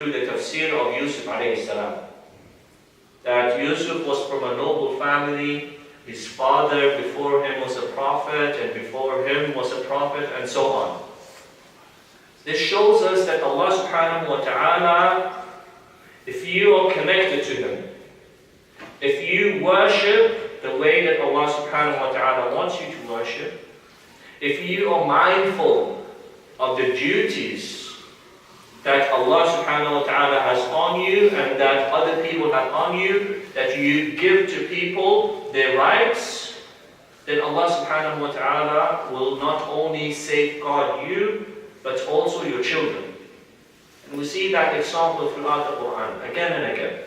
through the tafsir of Yusuf alayhi salam. That Yusuf was from a noble family, his father before him was a prophet, and before him was a prophet, and so on. This shows us that Allah subhanahu wa ta'ala, if you are connected to Him, if you worship the way that Allah subhanahu wa ta'ala wants you to worship, if you are mindful of the duties that Allah subhanahu wa ta'ala has on you and that other people have on you, that you give to people their rights, then Allah subhanahu wa ta'ala will not only safeguard you, but also your children. And we see that example throughout the Quran, again and again.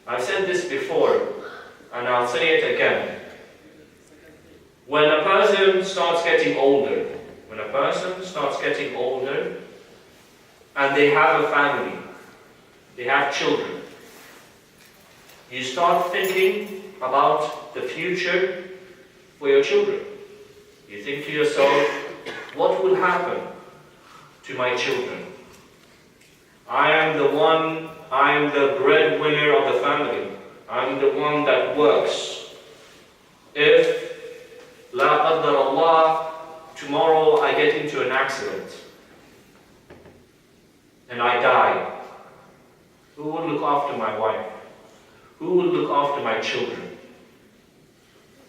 I've said this before, and I'll say it again. When a person starts getting older, and they have a family, they have children, you start thinking about the future for your children. You think to yourself, what will happen to my children? I am the breadwinner of the family. I'm the one that works. If, la qaddar Allah, tomorrow I get into an accident and I die, who will look after my wife? Who will look after my children?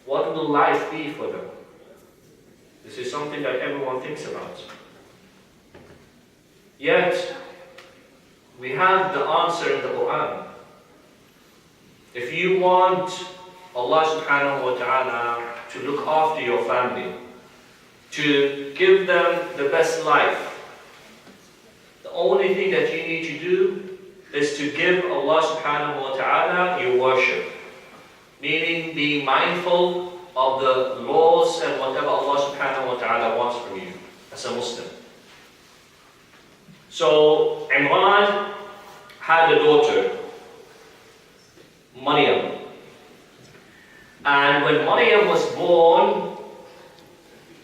What will life be for them? This is something that everyone thinks about. Yet, we have the answer in the Quran. If you want Allah subhanahu wa ta'ala to look after your family, to give them the best life, the only thing that you need to do is to give Allah subhanahu wa ta'ala your worship. Meaning being mindful of the laws and whatever Allah subhanahu wa ta'ala wants from you as a Muslim. So Imran had a daughter, Maryam. And when Maryam was born,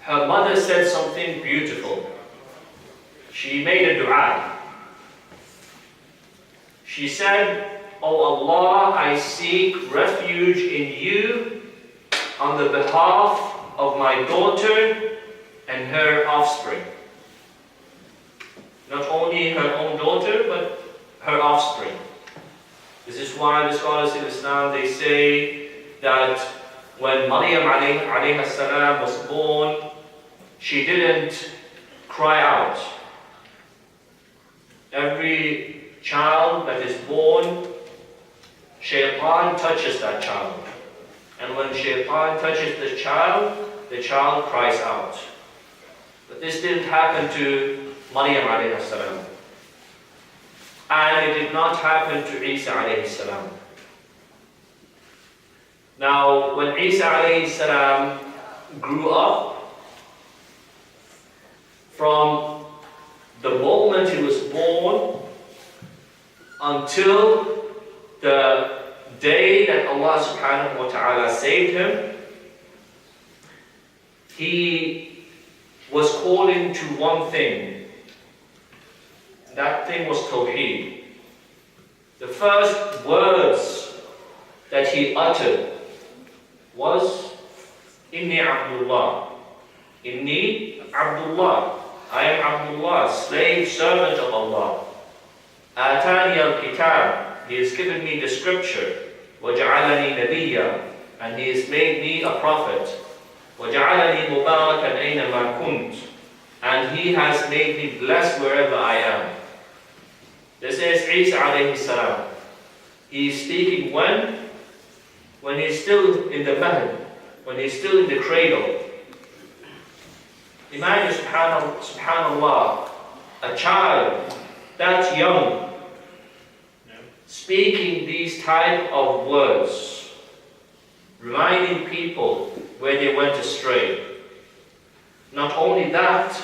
her mother said something beautiful. She made a dua. She said, "Oh Allah, I seek refuge in you on the behalf of my daughter and her offspring." Not only her own daughter, but her offspring. This is why the scholars in Islam, they say that when Maryam alayhi salam was born, she didn't cry out. Every child that is born, shaitan touches that child. And when shaitan touches the child cries out. But this didn't happen to Maryam alayhi salam. And it did not happen to Isa alayhi salam. Now, when Isa alayhi salam grew up, from the moment he was born until the day that Allah subhanahu wa ta'ala saved him, he was calling to one thing. That thing was Tawheed. The first words that he uttered was, Inni Abdullah. Inni Abdullah. I am Abdullah, slave, servant of Allah. Atani al-kitab. He has given me the scripture. وَجَعَلَنِي نَبِيًّا. And He has made me a prophet. وَجَعَلَنِي مُبَارَكًا أَيْنَمَا كُنْتُ. And He has made me blessed wherever I am. This is Isa alayhi salam. He is speaking when he's still in the mahd, when he's still in the cradle. Imagine, subhanallah, a child that young speaking these type of words, reminding people where they went astray. Not only that,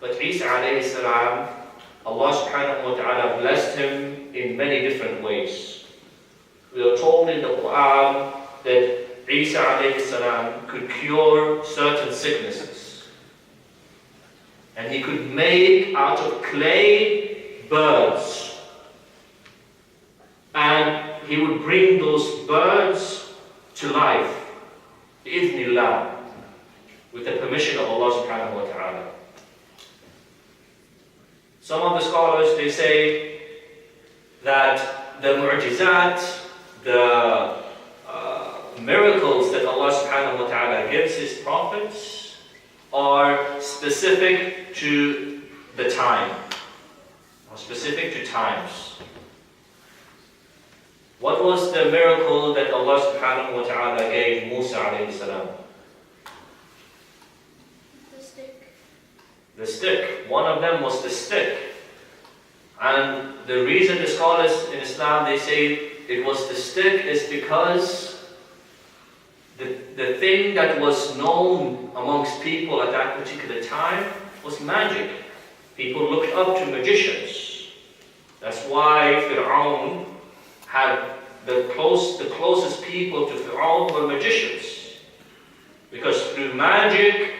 but Isa alayhi salam, Allah subhanahu wa ta'ala blessed him in many different ways. We are told in the Quran that Isa alayhi salam could cure certain sicknesses. And he could make out of clay birds. And he would bring those birds to life, bi'idhnillah, with the permission of Allah subhanahu wa ta'ala. Some of the scholars, they say that the mu'jizat, the miracles that Allah subhanahu wa ta'ala gives His prophets are specific to the time, or specific to times. What was the miracle that Allah subhanahu wa ta'ala gave Musa alayhi salam? The stick. The stick. One of them was the stick. And the reason the scholars in Islam, they say it was the stick is because the thing that was known amongst people at that particular time was magic. People looked up to magicians. That's why Fir'aun had the closest people to Fir'aun were magicians. Because through magic,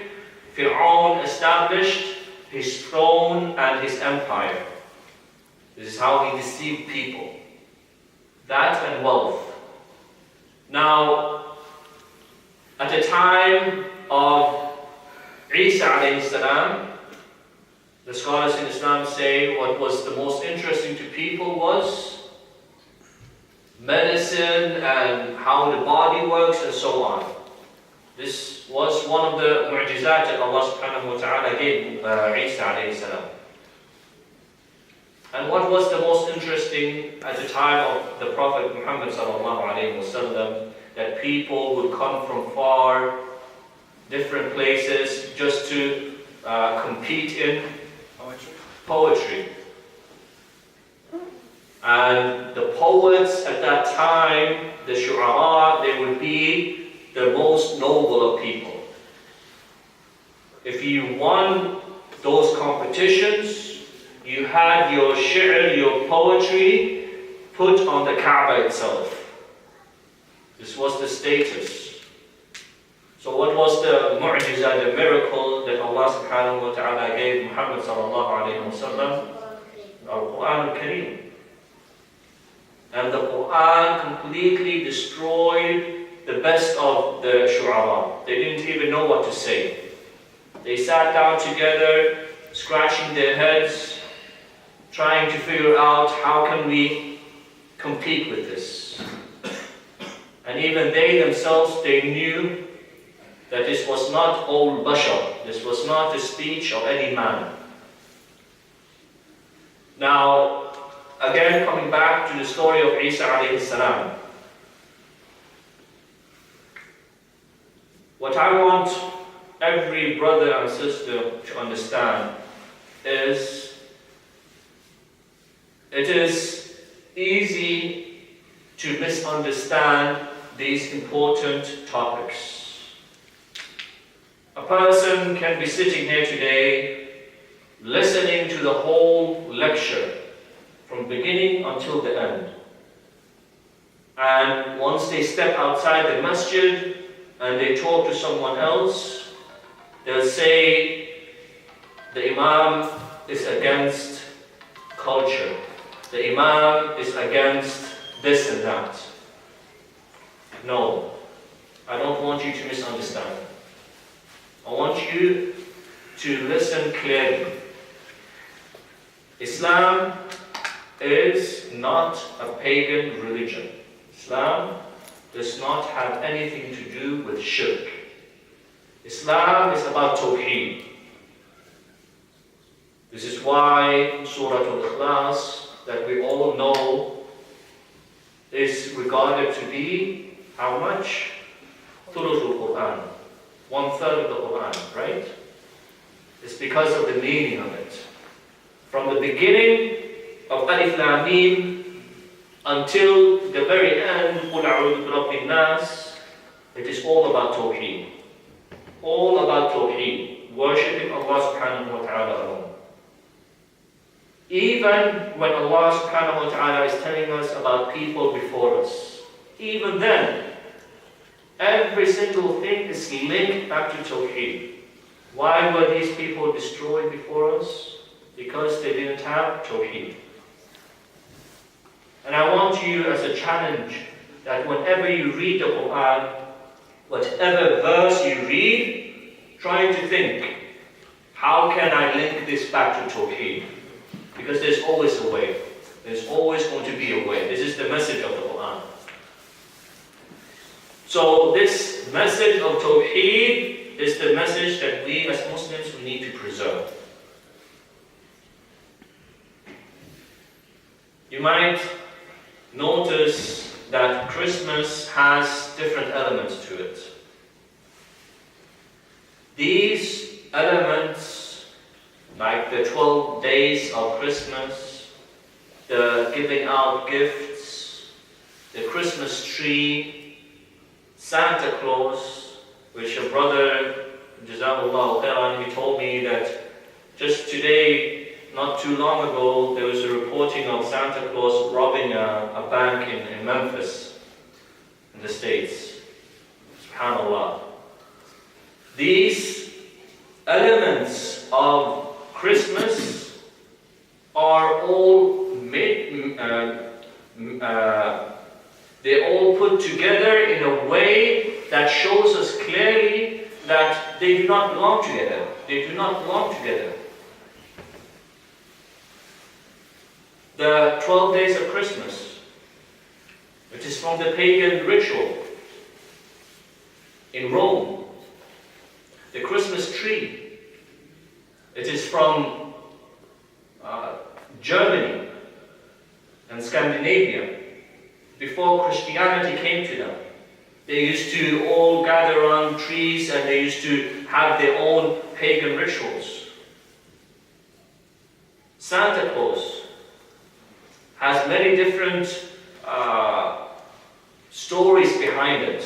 Fir'aun established his throne and his empire. This is how he deceived people. That and wealth. Now, at the time of Isa alayhi salam, the scholars in Islam say what was the most interesting to people was medicine and how the body works and so on. This was one of the mu'jizat that Allah subhanahu wa ta'ala gave Isa alayhi salam. And what was the most interesting at the time of the Prophet Muhammad sallallahu alayhi wasallam, that people would come from far, different places just to compete in poetry. And the poets at that time, the shu'ara, they would be the most noble of people. If you won those competitions, you had your shi'r, your poetry, put on the Kaaba itself. This was the status. So what was the mu'jiza, the miracle that Allah subhanahu wa ta'ala gave Muhammad sallallahu alayhi wa sallam? Al-Quran al-Kareem. And the Quran completely destroyed the best of the shu'ara. They didn't even know what to say. They sat down together, scratching their heads, trying to figure out how can we compete with this. And even they themselves, they knew that this was not old bashar, this was not the speech of any man. Now, again coming back to the story of Isa alayhi salam. What I want every brother and sister to understand is it is easy to misunderstand these important topics. A person can be sitting here today listening to the whole lecture from beginning until the end. And once they step outside the masjid and they talk to someone else, they'll say the Imam is against culture. The Imam is against this and that. No, I don't want you to misunderstand. I want you to listen clearly. Islam is not a pagan religion. Islam does not have anything to do with shirk. Islam is about Tawheed. This is why Surah Al-Ikhlas, that we all know, is regarded to be how much? Thuluthul Quran. 1/3 of the Quran, right? It's because of the meaning of it. From the beginning of Alif Lam Mim until the very end, Qul a'udhu bi Rabbin Nas, it is all about Tawheed. All about Tawheed, worshipping Allah subhanahu wa ta'ala alone. Even when Allah subhanahu wa ta'ala is telling us about people before us, even then, every single thing is linked back to Tawheed. Why were these people destroyed before us? Because they didn't have Tawheed. And I want you as a challenge that whenever you read the Quran, whatever verse you read, try to think, how can I link this back to Tawheed? Because there's always a way. There's always going to be a way. This is the message of the Quran. So this message of Tawheed is the message that we as Muslims we need to preserve. You might notice that Christmas has different elements to it. These elements, like the 12 days of Christmas, the giving out gifts, the Christmas tree, Santa Claus, which a brother, Jazakallahu khairan, he told me that just today, not too long ago, there was a reporting of Santa Claus robbing a bank in Memphis, in the States. SubhanAllah. These elements of Christmas are all they all put together in a way that shows us clearly that they do not belong together. They do not belong together. The 12 days of Christmas, which is from the pagan ritual in Rome. The Christmas tree, it is from Germany and Scandinavia. Before Christianity came to them, they used to all gather around trees and they used to have their own pagan rituals. Santa Claus has many different stories behind it.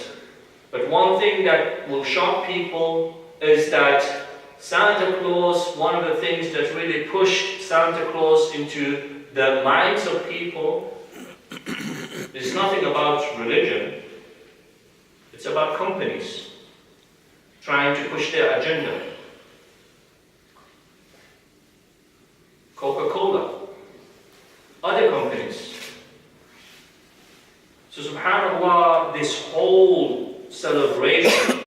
But one thing that will shock people is that Santa Claus, one of the things that really pushed Santa Claus into the minds of people is nothing about religion. It's about companies trying to push their agenda.